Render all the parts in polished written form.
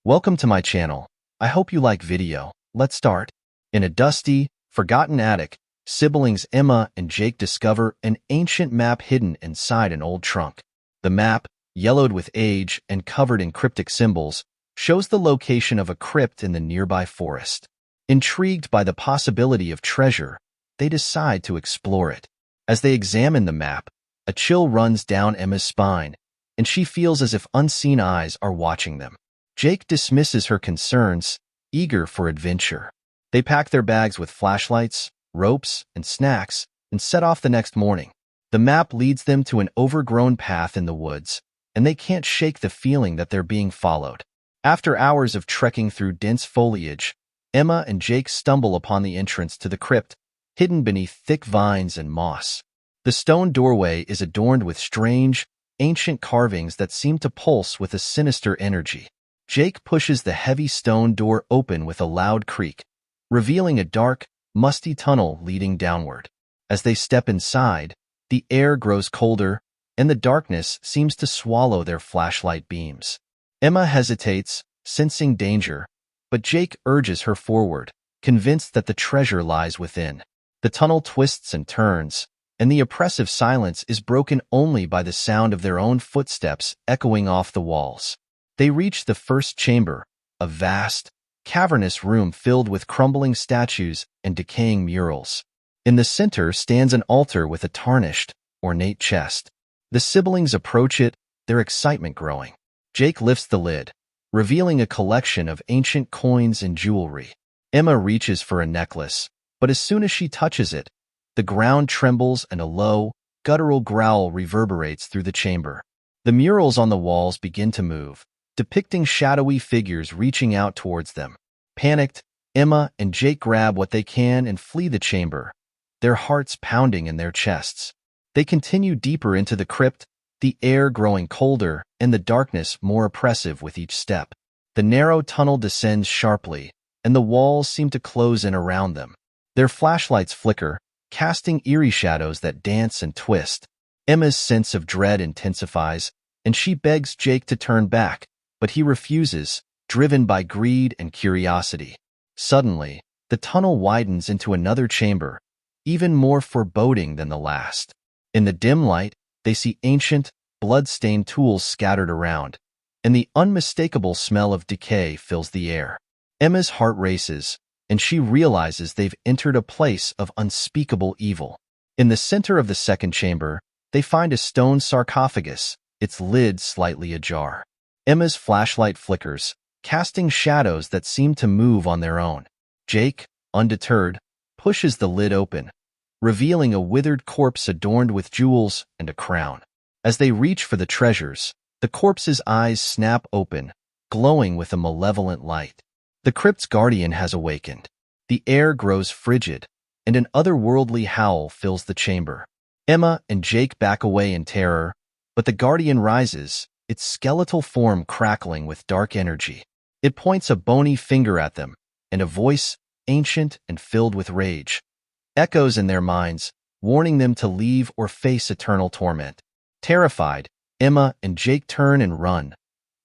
Welcome to my channel. I hope you like video. Let's start. In a dusty, forgotten attic, siblings Emma and Jake discover an ancient map hidden inside an old trunk. The map, yellowed with age and covered in cryptic symbols, shows the location of a crypt in the nearby forest. Intrigued by the possibility of treasure, they decide to explore it. As they examine the map, a chill runs down Emma's spine, and she feels as if unseen eyes are watching them. Jake dismisses her concerns, eager for adventure. They pack their bags with flashlights, ropes, and snacks, and set off the next morning. The map leads them to an overgrown path in the woods, and they can't shake the feeling that they're being followed. After hours of trekking through dense foliage, Emma and Jake stumble upon the entrance to the crypt, hidden beneath thick vines and moss. The stone doorway is adorned with strange, ancient carvings that seem to pulse with a sinister energy. Jake pushes the heavy stone door open with a loud creak, revealing a dark, musty tunnel leading downward. As they step inside, the air grows colder, and the darkness seems to swallow their flashlight beams. Emma hesitates, sensing danger, but Jake urges her forward, convinced that the treasure lies within. The tunnel twists and turns, and the oppressive silence is broken only by the sound of their own footsteps echoing off the walls. They reach the first chamber, a vast, cavernous room filled with crumbling statues and decaying murals. In the center stands an altar with a tarnished, ornate chest. The siblings approach it, their excitement growing. Jake lifts the lid, revealing a collection of ancient coins and jewelry. Emma reaches for a necklace, but as soon as she touches it, the ground trembles and a low, guttural growl reverberates through the chamber. The murals on the walls begin to move, depicting shadowy figures reaching out towards them. Panicked, Emma and Jake grab what they can and flee the chamber, their hearts pounding in their chests. They continue deeper into the crypt, the air growing colder and the darkness more oppressive with each step. The narrow tunnel descends sharply, and the walls seem to close in around them. Their flashlights flicker, casting eerie shadows that dance and twist. Emma's sense of dread intensifies, and she begs Jake to turn back, but he refuses, driven by greed and curiosity. Suddenly, the tunnel widens into another chamber, even more foreboding than the last. In the dim light, they see ancient, blood-stained tools scattered around, and the unmistakable smell of decay fills the air. Emma's heart races, and she realizes they've entered a place of unspeakable evil. In the center of the second chamber, they find a stone sarcophagus, its lid slightly ajar. Emma's flashlight flickers, casting shadows that seem to move on their own. Jake, undeterred, pushes the lid open, revealing a withered corpse adorned with jewels and a crown. As they reach for the treasures, the corpse's eyes snap open, glowing with a malevolent light. The crypt's guardian has awakened. The air grows frigid, and an otherworldly howl fills the chamber. Emma and Jake back away in terror, but the guardian rises, its skeletal form crackling with dark energy. It points a bony finger at them, and a voice, ancient and filled with rage, echoes in their minds, warning them to leave or face eternal torment. Terrified, Emma and Jake turn and run,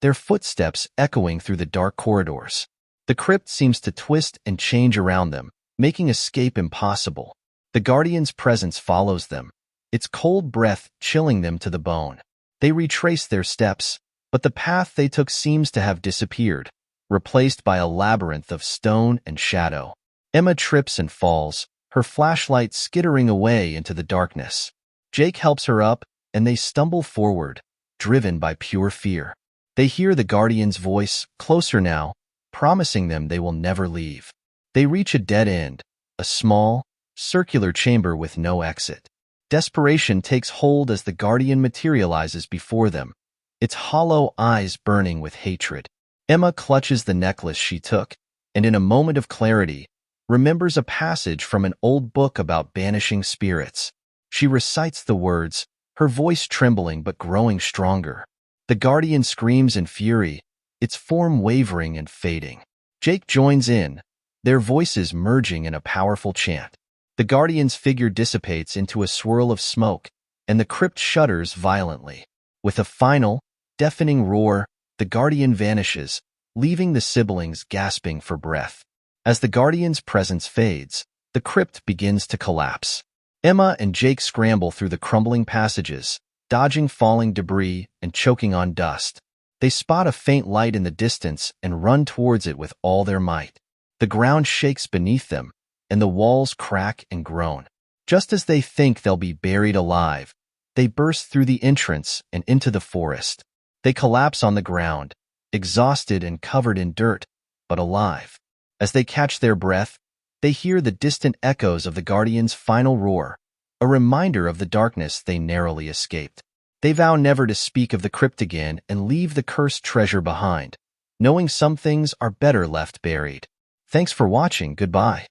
their footsteps echoing through the dark corridors. The crypt seems to twist and change around them, making escape impossible. The guardian's presence follows them, its cold breath chilling them to the bone. They retrace their steps, but the path they took seems to have disappeared, replaced by a labyrinth of stone and shadow. Emma trips and falls, her flashlight skittering away into the darkness. Jake helps her up, and they stumble forward, driven by pure fear. They hear the guardian's voice, closer now, promising them they will never leave. They reach a dead end, a small, circular chamber with no exit. Desperation takes hold as the guardian materializes before them, its hollow eyes burning with hatred. Emma clutches the necklace she took, and in a moment of clarity, remembers a passage from an old book about banishing spirits. She recites the words, her voice trembling but growing stronger. The guardian screams in fury, its form wavering and fading. Jake joins in, their voices merging in a powerful chant. The guardian's figure dissipates into a swirl of smoke, and the crypt shudders violently. With a final, deafening roar, the guardian vanishes, leaving the siblings gasping for breath. As the Guardian's presence fades, the crypt begins to collapse. Emma and Jake scramble through the crumbling passages, dodging falling debris and choking on dust. They spot a faint light in the distance and run towards it with all their might. The ground shakes beneath them, and the walls crack and groan. Just as they think they'll be buried alive, they burst through the entrance and into the forest. They collapse on the ground, exhausted and covered in dirt, but alive. As they catch their breath, they hear the distant echoes of the Guardian's final roar, a reminder of the darkness they narrowly escaped. They vow never to speak of the crypt again and leave the cursed treasure behind, knowing some things are better left buried. Thanks for watching. Goodbye.